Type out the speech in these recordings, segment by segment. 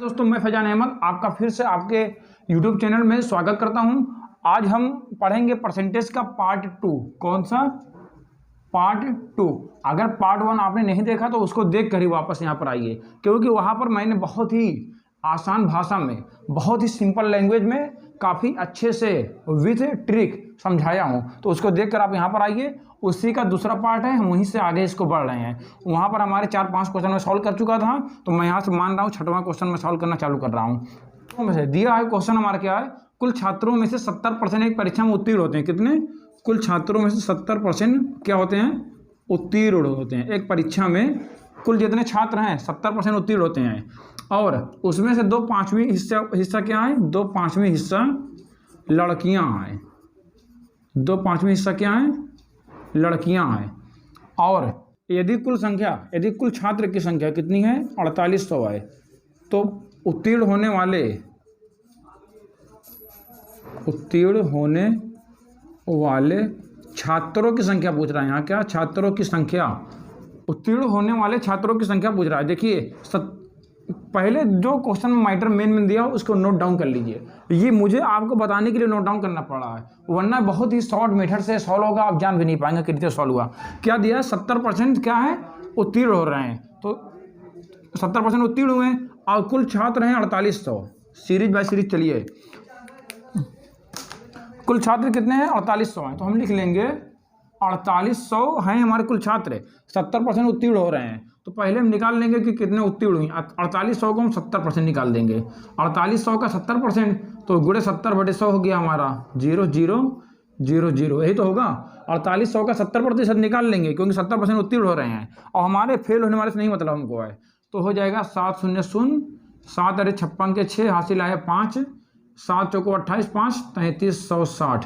दोस्तों, मैं फैजान अहमद आपका फिर से आपके YouTube चैनल में स्वागत करता हूं। आज हम पढ़ेंगे परसेंटेज का पार्ट 2। कौन सा? पार्ट 2। अगर पार्ट 1 आपने नहीं देखा तो उसको देख कर ही वापस यहाँ पर आइए, क्योंकि वहाँ पर मैंने बहुत ही आसान भाषा में, बहुत ही सिंपल लैंग्वेज में काफ़ी अच्छे से विथ ट्रिक समझाया हूँ। तो उसको देखकर आप यहाँ पर आइए। उसी का दूसरा पार्ट है, हम वहीं से आगे इसको बढ़ रहे हैं। वहाँ पर हमारे 4-5 क्वेश्चन में सॉल्व कर चुका था, तो मैं यहाँ से मान रहा हूँ 6वां क्वेश्चन में सॉल्व करना चालू कर रहा हूँ। तो वैसे दिया है क्वेश्चन हमारा क्या है, कुल छात्रों में से 70% एक परीक्षा में उत्तीर्ण होते हैं। कितने? कुल छात्रों में से 70% क्या होते हैं? उत्तीर्ण होते हैं। एक परीक्षा में कुल जितने छात्र हैं 70% उत्तीर्ण होते हैं, और उसमें से 2/5 हिस्सा क्या है? 2/5 हिस्सा लड़कियां हैं। 2/5 हिस्सा क्या है? लड़कियां हैं। और यदि कुल छात्र की संख्या कितनी है? 4800 है। तो उत्तीर्ण होने वाले छात्रों की संख्या पूछ रहा है। यहाँ क्या? छात्रों की संख्या, उत्तीर्ण होने वाले छात्रों की संख्या पूछ रहा है। देखिए, पहले जो क्वेश्चन में मेन दिया उसको नोट डाउन कर लीजिए। ये मुझे आपको बताने के लिए नोट डाउन करना पड़ा है, वरना बहुत ही शॉर्ट मेथड से सॉल्व होगा, आप जान भी नहीं पाएंगे कितने सॉल्व हुआ। क्या दिया? 70% क्या है? उत्तीर्ण हो रहे हैं। तो 70% उत्तीर्ण हुए और कुल छात्र हैं 4800। सीरीज बाय सीरीज चलिए, कुल छात्र कितने हैं? 4800 हैं। तो हम लिख लेंगे 4800 हैं हमारे कुल छात्र, 70% उत्तीर्ण हो रहे हैं। तो पहले हम निकाल लेंगे कि कितने उत्तीर्ण हुए। 4800 को हम 70% निकाल देंगे। 4800 का 70% तो गुणे 70/100 हो गया हमारा 0 0 0 0, यही तो होगा। 4800 का 70% निकाल लेंगे, क्योंकि 70% उत्तीर्ण हो रहे हैं और हमारे फेल होने वाले से नहीं मतलब हमको है। तो हो जाएगा 7 0 0, 7 अरे 56 के 6 हासिल आया 5, 7 चौको 28, 5 3360।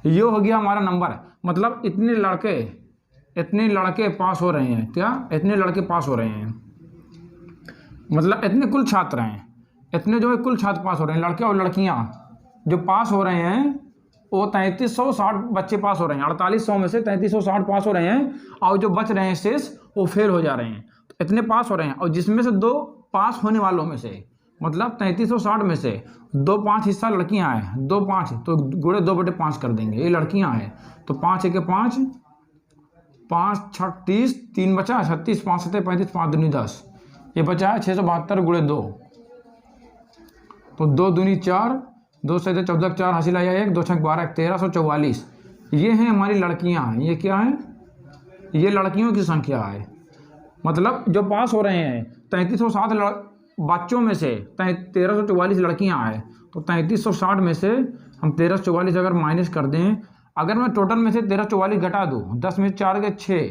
ये हो गया हमारा नंबर। मतलब इतने लड़के पास हो रहे हैं। क्या? इतने लड़के पास हो रहे हैं, मतलब इतने कुल छात्र हैं, इतने जो है कुल छात्र पास हो रहे हैं। लड़के और लड़कियां जो पास हो रहे हैं वो 3360 बच्चे पास हो रहे हैं। 4800 में से 3360 पास हो रहे हैं, और जो बच रहे हैं शेष वो फेल हो जा रहे हैं। तो इतने पास हो रहे हैं, और जिसमें से 2 पास होने वालों में से, मतलब 3360 में से 2/5 हिस्सा लड़कियां हैं। 2/5 तो गुणे 2/5 कर देंगे, ये लड़कियां हैं। तो 5 1 5, 5 6 30, 3 बचा 36, 5 7 35, 5 दूनी 10, ये बचा है 672 गुणे 2। तो 2 दूनी 4, 2 से 14 4 हासिल आया 1, 2 6 12 1344। ये हैं हमारी लड़कियां। ये क्या है? ये लड़कियों की संख्या है। मतलब जो पास हो रहे हैं 3360 बच्चों में से 1344 लड़कियां हैं। तो 3360 में से हम 1344 अगर माइनस कर दें, अगर मैं टोटल में से 1344 घटा दूँ, 10 में से 4 गए 6,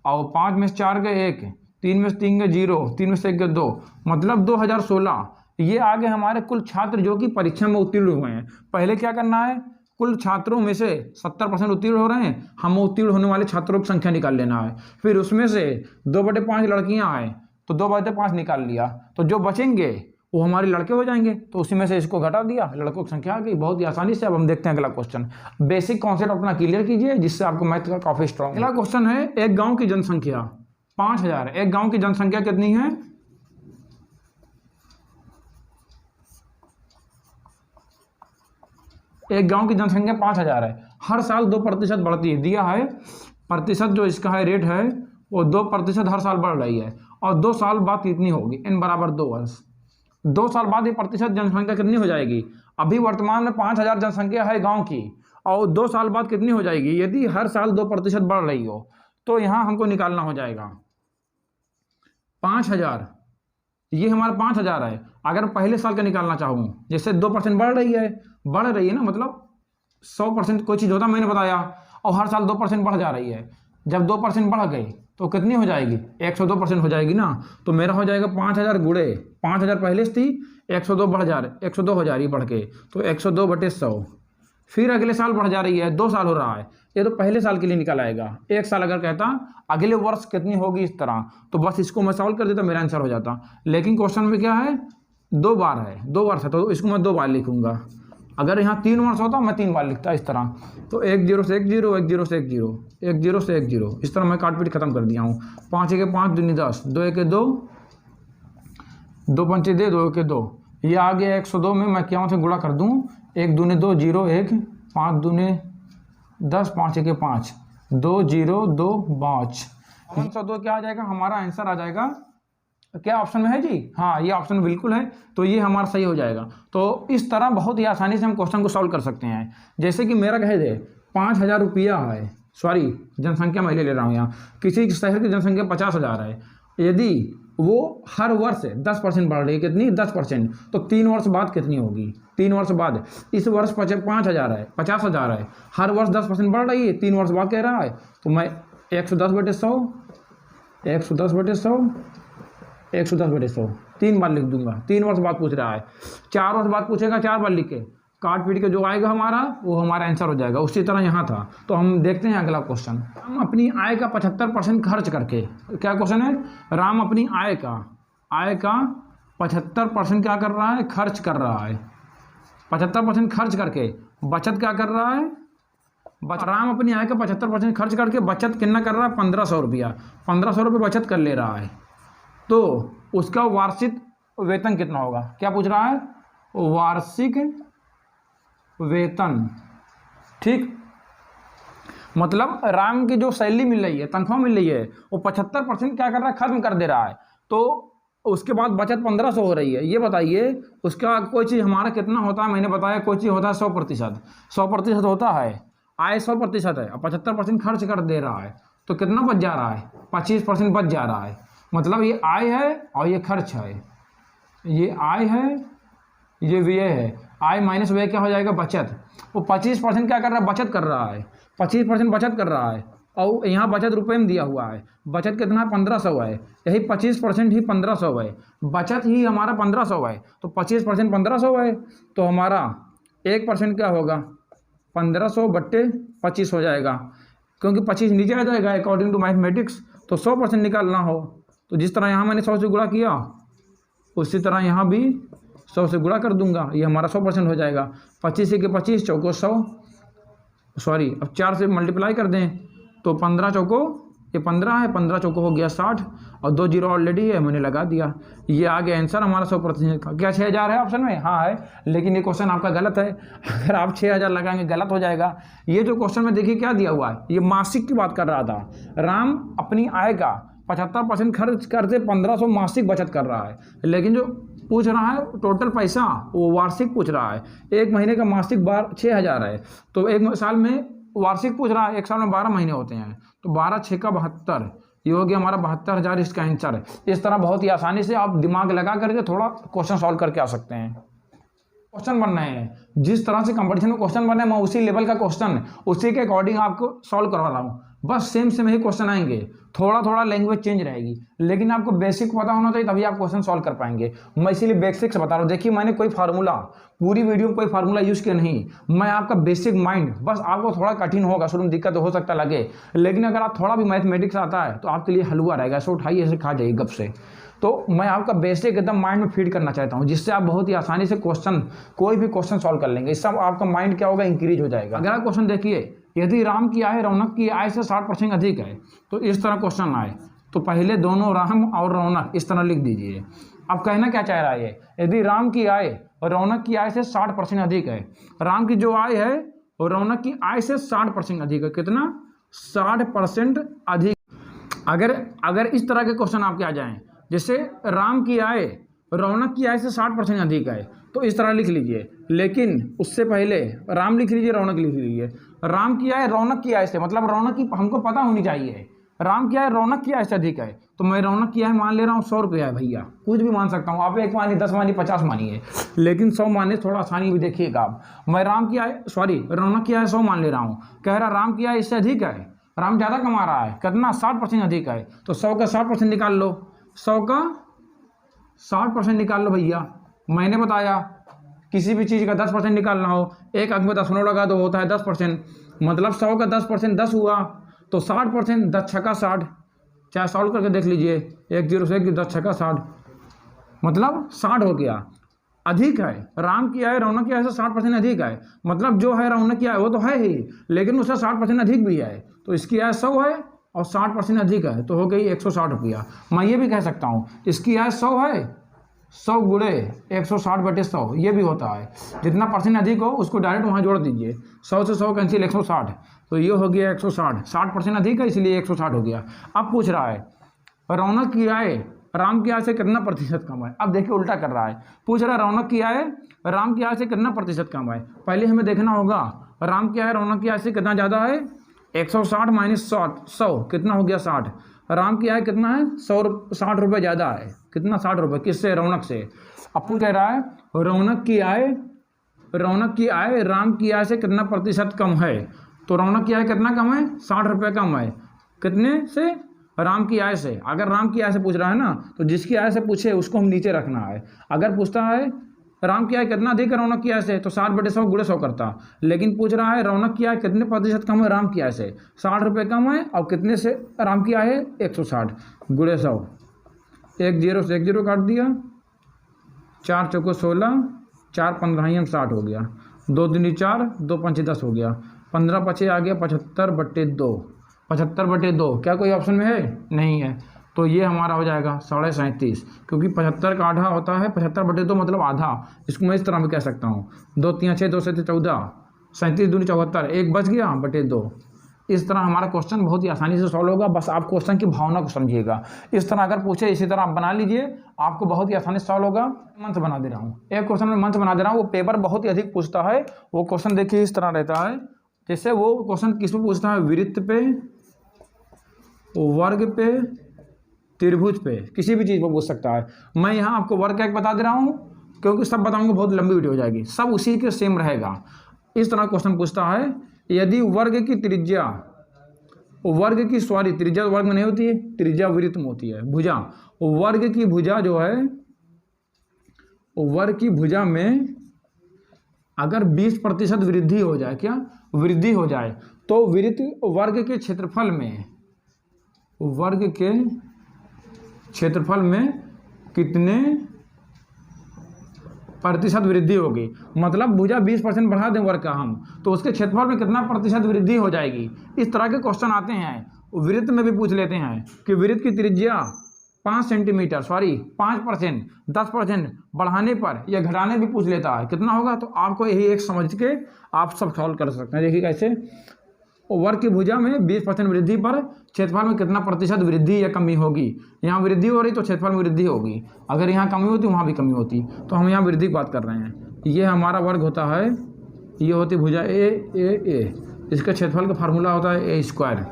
और 5 में से 4 गए 1, 3 में से 3 गए 0, 3 में से 1 गए 2, मतलब 2016। ये आ गए हमारे कुल छात्र जो कि परीक्षा में उत्तीर्ण हुए हैं। पहले क्या करना है? कुल छात्रों में से 70% उत्तीर्ण हो रहे हैं, हम उत्तीर्ण होने वाले छात्रों की संख्या निकाल लेना है। फिर उसमें से 2/5 लड़कियां आए, तो 2/5 निकाल लिया, तो जो बचेंगे वो हमारे लड़के हो जाएंगे। तो उसी में से इसको घटा दिया, लड़कों की संख्या आ गई। बहुत ही आसानी से। अब हम देखते हैं अगला क्वेश्चन। बेसिक कॉन्सेप्ट अपना क्लियर कीजिए, जिससे आपको मैथ का काफी स्ट्रॉन्ग। अगला क्वेश्चन है, एक गांव की जनसंख्या 5000 है। एक गांव की जनसंख्या कितनी है? एक गांव की जनसंख्या 5000 है। हर साल 2% बढ़ती है। दिया है प्रतिशत, जो इसका है रेट है वो 2% हर साल बढ़ रही है, और 2 साल बाद कितनी होगी? n बराबर 2 वर्ष। 2 साल बाद ये प्रतिशत जनसंख्या कितनी हो जाएगी? अभी वर्तमान में 5000 जनसंख्या है गांव की, और 2 साल बाद कितनी हो जाएगी? यदि हर साल 2% बढ़ रही हो, तो यहाँ हमको निकालना हो जाएगा 5000। ये हमारा 5000 है। अगर पहले साल का निकालना चाहूँ, जैसे 2% बढ़ रही है ना, मतलब 100% कोई चीज़ होता, मैंने बताया, और हर साल 2% बढ़ जा रही है। जब 2% बढ़ गई तो कितनी हो जाएगी? 102% हो जाएगी ना। तो मेरा हो जाएगा 5000 गुणे 5000 पहले से थी, 102 102 हो जा रही है बढ़ के, तो 102/100। फिर अगले साल बढ़ जा रही है, 2 साल हो रहा है। ये तो पहले साल के लिए निकल आएगा। 1 साल अगर कहता अगले वर्ष कितनी होगी इस तरह, तो बस इसको मैं सॉल्व कर देता, मेरा आंसर हो जाता। लेकिन क्वेश्चन में क्या है? 2 बार है, 2 वर्ष है, तो इसको मैं 2 बार लिखूंगा। अगर यहाँ 3 वर्ष होता मैं 3 बार लिखता इस तरह। तो 1 0 से 1 0, 1 0 से 1 0, 1 0 से 1 0, इस तरह मैं काट पीट खत्म कर दिया हूँ। 5 1 5 दूनी 10, 2 1 2, 2 पंचे दे, 2 के 2, ये आ गया 102 में मैं क्या से गुणा कर दूँ, 1 दूने 2 0 1, 5 दूने 10, 5 1 5, 2 0 2 5, 102 क्या आ जाएगा, हमारा आंसर आ जाएगा क्या ऑप्शन में है जी, हाँ ये ऑप्शन बिल्कुल है, तो ये हमारा सही हो जाएगा। तो इस तरह बहुत ही आसानी से हम क्वेश्चन को सॉल्व कर सकते हैं। जैसे कि मेरा कहे दे 5,000 रुपया है, सॉरी जनसंख्या मैं ले रहा हूँ यहाँ, किसी शहर की जनसंख्या 50,000 है, यदि वो हर वर्ष 10% बढ़ रही है, कितनी 10%, तो 3 वर्ष बाद कितनी होगी, 3 वर्ष बाद, इस वर्ष 5,000 है, 50,000 है, हर वर्ष 10% बढ़ रही है, 3 वर्ष बाद कह रहा है, तो मैं 110/100, 110/100, 110/100 3 बार लिख दूंगा। 3 वर्ष बाद पूछ रहा है, 4 वर्ष बाद पूछेगा, 4 बार लिख के काट पीट के जो आएगा हमारा वो हमारा आंसर हो जाएगा। उसी तरह यहाँ था। तो हम देखते हैं अगला क्वेश्चन। हम अपनी आय का 75% खर्च करके, क्या क्वेश्चन है, राम अपनी आय का 75% क्या कर रहा है, खर्च कर रहा है, 75% खर्च करके बचत क्या कर रहा है, राम अपनी आय का 75% खर्च करके बचत कितना कर रहा है, 1,500 रुपया, 1,500 रुपये बचत कर ले रहा है, तो उसका वार्षिक वेतन कितना होगा, क्या पूछ रहा है, वार्षिक वेतन। ठीक, मतलब राम की जो सैलरी मिल रही है, तनख्वाह मिल रही है, वो 75% क्या कर रहा है, खत्म कर दे रहा है, तो उसके बाद बचत 1,500 हो रही है। ये बताइए उसका कोई चीज़ हमारा कितना होता है, मैंने बताया कोई चीज़ होता है 100%, 100% होता है, आय 100% है, और 75% खर्च कर दे रहा है, तो कितना बच जा रहा है, 25% बच जा रहा है। मतलब ये आय है और ये खर्च है, ये आय है, ये व्यय है, आय माइनस व्यय क्या हो जाएगा, बचत। वो 25% क्या कर रहा है, बचत कर रहा है, 25% बचत कर रहा है, और यहाँ बचत रुपए में दिया हुआ है, बचत कितना है, 1,500 है, यही 25% ही 1,500 है, बचत ही हमारा 1,500 है, तो 25% 1,500 है, तो हमारा 1% क्या होगा, 1,500/25 हो जाएगा, क्योंकि 25 नीचे आ जाएगा अकॉर्डिंग टू मैथमेटिक्स। तो 100% निकालना हो तो जिस तरह यहाँ मैंने 100 से गुणा किया, उसी तरह यहाँ भी 100 से गुणा कर दूंगा, ये हमारा 100% हो जाएगा। 25 के 25, चौको 100, सॉरी अब 4 से मल्टीप्लाई कर दें तो 15 चौको, ये 15 है, 15 चौको हो गया 60, और 2 जीरो ऑलरेडी है, मैंने लगा दिया, ये आ गया आंसर हमारा 100% का। क्या 6,000 है ऑप्शन में, हाँ है, लेकिन ये क्वेश्चन आपका गलत है। अगर आप 6,000 लगाएंगे गलत हो जाएगा। ये जो क्वेश्चन में देखिए क्या दिया हुआ है, ये मासिक की बात कर रहा था। राम अपनी आय का 75% खर्च करते 1,500 मासिक बचत कर रहा है, लेकिन जो पूछ रहा है टोटल पैसा वो वार्षिक पूछ रहा है। एक महीने का मासिक 6,000 है, तो एक साल में वार्षिक पूछ रहा है, एक साल में 12 महीने होते हैं, तो 12 6 का 72, ये हो गया हमारा 72,000 इसका आंसर है। इस तरह बहुत ही आसानी से आप दिमाग लगा करके थोड़ा क्वेश्चन सॉल्व करके आ सकते हैं। क्वेश्चन बनना है, जिस तरह से कंपटीशन में क्वेश्चन बना है, मैं उसी लेवल का क्वेश्चन उसी के अकॉर्डिंग आपको सॉल्व करवा रहा हूँ। बस सेम ही क्वेश्चन आएंगे, थोड़ा थोड़ा लैंग्वेज चेंज रहेगी, लेकिन आपको बेसिक पता होना चाहिए, तभी आप क्वेश्चन सॉल्व कर पाएंगे। मैं इसीलिए बेसिक्स बता रहा हूँ। देखिए मैंने कोई फार्मूला, पूरी वीडियो में कोई फार्मूला यूज़ किया नहीं, मैं आपका बेसिक माइंड, बस आपको थोड़ा कठिन होगा, शुरू में दिक्कत हो सकता लगे, लेकिन अगर आप थोड़ा भी मैथमेटिक्स आता है तो आपके लिए हलवा रहेगा, ऐसे उठाइए ऐसे खा जाइए गप से। तो मैं आपका बेसिक एकदम माइंड में फीड करना चाहता हूँ, जिससे आप बहुत ही आसानी से क्वेश्चन, कोई भी क्वेश्चन सॉल्व कर लेंगे। इससे आपका माइंड क्या होगा, इंक्रीज हो जाएगा। अगर आप क्वेश्चन देखिए, यदि राम की आय रौनक की आय से 60% अधिक है, तो इस तरह क्वेश्चन आए तो पहले दोनों राम और रौनक इस तरह लिख दीजिए। अब कहना क्या चाह रहा है, यदि राम की आय रौनक की आय से 60% अधिक है, राम की जो आय है रौनक की आय से 60% अधिक है, कितना, 60% अधिक। अगर इस तरह के क्वेश्चन आपके आ जाएं, जैसे राम की आय रौनक की आय से 60% अधिक है, तो इस तरह लिख लीजिए, लेकिन उससे पहले राम लिख लीजिए, रौनक लिख लीजिए। राम की आय रौनक की आय से, मतलब रौनक की हमको पता होनी चाहिए, राम की आय रौनक की आय से अधिक है, तो मैं रौनक की आय मान ले रहा हूँ 100 रुपया है भैया, कुछ भी मान सकता हूँ, आप 1 मानिए, 10 मानिए, 50 मानिए, लेकिन 100 मानिए, थोड़ा आसानी भी देखिएगा आप। मैं रौनक की आय 100 मान ले रहा हूँ, कह रहा राम की आय इससे अधिक है, राम ज़्यादा कमा रहा है, कितना, 60% अधिक है, तो 100 का 60% निकाल लो, 100 का 60% निकाल लो भैया। मैंने बताया किसी भी चीज़ का 10% निकालना हो, एक अंक में दशमलव लगा दो, होता है 10%, मतलब 100 का 10% 10 हुआ, तो 60%, 10 छक्का 60, चाहे सॉल्व करके देख लीजिए, 1 0 से 1 10 छक्का 60, मतलब 60 हो गया। अधिक है, राम की आय रौनक की आय से 60% अधिक है, मतलब जो है रौनक की आय वो तो है ही, लेकिन उससे 60% अधिक भी है, तो इसकी आय 100 है और 60% अधिक है, तो हो गई 160 रुपया। मैं ये भी कह सकता हूँ इसकी आय 100 है 100 गुणे 160/100 ये भी होता है। जितना परसेंट अधिक हो उसको डायरेक्ट वहाँ जोड़ दीजिए। 100 से 100 कैंसिल 160, तो ये हो गया 160। 60% अधिक है इसलिए 160 हो गया। अब पूछ रहा है रौनक की आय राम की आय से कितना प्रतिशत कम है। अब देखिए उल्टा कर रहा है, पूछ रहा है रौनक की आय राम की आय से कितना प्रतिशत कम है। पहले हमें देखना होगा राम की आय रौनक की आय से कितना ज़्यादा है। 160 माइनस 100 कितना हो गया 60। राम की आय कितना है 60 रुपये ज़्यादा है। कितना 60 रुपये किससे, रौनक से। अब पूछ कह रहा है रौनक की आय राम की आय से कितना प्रतिशत कम है। तो रौनक की आय कितना कम है, 60 रुपये कम है। कितने से, राम की आय से। अगर राम की आय से पूछ रहा है ना तो जिसकी आय से पूछे उसको हम नीचे रखना है। अगर पूछता है राम की आय कितना अधिक है रौनक की आय से तो 60/100 गुणे 100 करता। लेकिन पूछ रहा है रौनक की आय कितने प्रतिशत कम है राम की आय से, 60 रुपये कम है। और कितने से राम की आय है 160 गुणे 100। 1 0 से 1 0 काट दिया, 4 चौको 16, 4 15 60 हो गया। 2 दूनी 4, 2 पंचे 10 हो गया। 15 पचे आ गया 75/2। 75/2 क्या कोई ऑप्शन में है, नहीं है। तो ये हमारा हो जाएगा 37.5, क्योंकि 75 का आधा होता है 75/2 मतलब आधा। इसको मैं इस तरह में कह सकता हूँ 2 3 6 2 7 14, 37 दूनी 74, 1 बच गया बटे 2। इस तरह हमारा क्वेश्चन बहुत ही आसानी से सॉल्व होगा। बस आप क्वेश्चन की भावना को समझिएगा। इस तरह अगर पूछे इसी तरह आप बना लीजिए, आपको बहुत ही आसानी से सॉल्व होगा। मंथ बना दे रहा हूँ, एक क्वेश्चन में मंथ बना दे रहा हूँ। वो पेपर बहुत ही अधिक पूछता है। वो क्वेश्चन देखिए इस तरह रहता है, जैसे वो क्वेश्चन किस पे पूछता है, वृत्त पे, वर्ग पे, त्रिभुज पे, किसी भी चीज़ पर पूछ सकता है। मैं यहाँ आपको वर्ग क्या बता दे रहा हूँ क्योंकि सब बताऊँगा बहुत लंबी वीडियो हो जाएगी, सब उसी के सेम रहेगा। इस तरह क्वेश्चन पूछता है यदि वर्ग की त्रिज्या, त्रिज्या वर्ग में नहीं होती है, त्रिज्या वृत्त में होती है। भुजा, वर्ग की भुजा जो है, वर्ग की भुजा में अगर 20% वृद्धि हो जाए, क्या वृद्धि हो जाए, तो वृत्त वर्ग के क्षेत्रफल में, वर्ग के क्षेत्रफल में कितने प्रतिशत वृद्धि होगी। मतलब भुजा 20% बढ़ा दें वर्ग का हम, तो उसके क्षेत्रफल में कितना प्रतिशत वृद्धि हो जाएगी। इस तरह के क्वेश्चन आते हैं। वृत्त में भी पूछ लेते हैं कि वृत्त की त्रिज्या 5 सेंटीमीटर 5%, 10% बढ़ाने पर या घटाने भी पूछ लेता है, कितना होगा। तो आपको यही एक समझ के आप सब सॉल्व कर सकते हैं। देखिए कैसे, वर्ग की भुजा में 20% वृद्धि पर क्षेत्रफल में कितना प्रतिशत वृद्धि या कमी होगी। यहाँ वृद्धि हो रही तो क्षेत्रफल में वृद्धि होगी, अगर यहाँ कमी होती वहाँ भी कमी होती। तो हम यहाँ वृद्धि की बात कर रहे हैं। ये हमारा वर्ग होता है, ये होती भुजा ए, इसका क्षेत्रफल का फार्मूला होता है a²।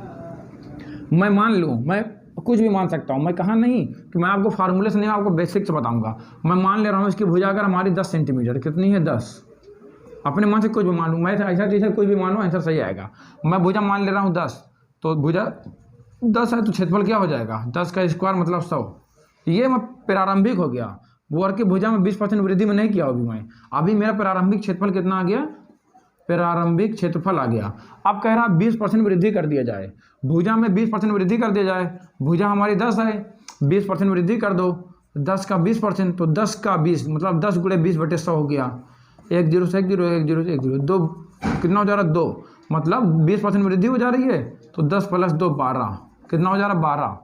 मैं मान लूँ, मैं कुछ भी मान सकता हूँ, मैं कहा नहीं कि मैं आपको फार्मूले से नहीं, आपको बेसिक से बताऊँगा। मैं मान ले रहा हूँ इसकी भुजा अगर हमारी 10 सेंटीमीटर, कितनी है 10, अपने मन से कुछ भी मान लूँ, मैं ऐसा चीज़ कुछ भी मानो आंसर सही आएगा। मैं भुजा मान ले रहा हूँ 10, तो भुजा 10 है तो क्षेत्रफल क्या हो जाएगा 10 का स्क्वायर मतलब 100। ये मैं प्रारंभिक हो गया, वर्ग की भुजा में 20% वृद्धि में नहीं किया अभी मैं। अभी मेरा प्रारंभिक क्षेत्रफल कितना आ गया, प्रारंभिक क्षेत्रफल आ गया। अब कह रहा 20% वृद्धि कर दिया जाए, भुजा में 20% वृद्धि कर दिया जाए। भुजा हमारी 10 है, 20% वृद्धि कर दो, 10 का 20%, तो 10 का 20 मतलब 10 गुणे 20/100 हो गया। 1 0 से 1 0, 1 0 से 1 0, 2 कितना हो जा रहा है 2, मतलब 20% वृद्धि हो जा रही है। तो 10 + 2 12, कितना हो जा रहा 12।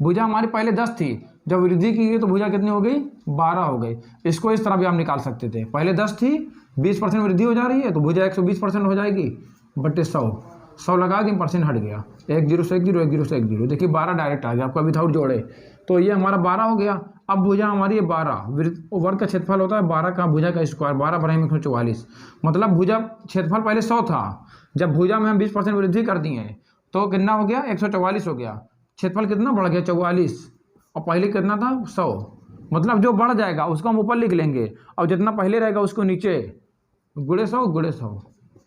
भुजा हमारी पहले 10 थी, जब वृद्धि की गई तो भुजा कितनी हो गई 12 हो गई। इसको इस तरह भी आप निकाल सकते थे, पहले 10 थी 20% वृद्धि हो जा रही है तो भुजा 120% हो जाएगी बटे 100 लगा दी, परसेंट हट गया। 1 0 से 1 0, 1 0 से 1 0, देखिए 12 डायरेक्ट आ गया आपका विदाउट जोड़े। तो ये हमारा 12 हो गया। अब भुजा हमारी 12, वर्ग का क्षेत्रफल होता है 12 का भुजा का स्क्वायर, 12 बढ़ाई में 144, मतलब भुजा क्षेत्रफल पहले 100 था, जब भुजा में हम 20% वृद्धि कर दिए तो कितना हो गया 144 हो गया। क्षेत्रफल कितना बढ़ गया 44, और पहले कितना था 100। मतलब जो बढ़ जाएगा उसको हम ऊपर लिख लेंगे और जितना पहले रहेगा उसको नीचे, गुणे 100।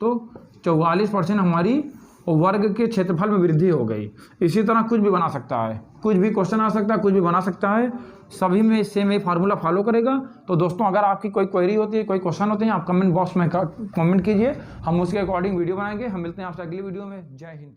तो 44% हमारी वर्ग के क्षेत्रफल में वृद्धि हो गई। इसी तरह कुछ भी बना सकता है, कुछ भी क्वेश्चन आ सकता है, कुछ भी बना सकता है, सभी में सेम ही फार्मूला फॉलो करेगा। तो दोस्तों अगर आपकी कोई क्वेरी होती है, कोई क्वेश्चन होते हैं, आप कमेंट बॉक्स में कमेंट कीजिए, हम उसके अकॉर्डिंग वीडियो बनाएंगे। हम मिलते हैं आपसे अगली वीडियो में। जय हिंद।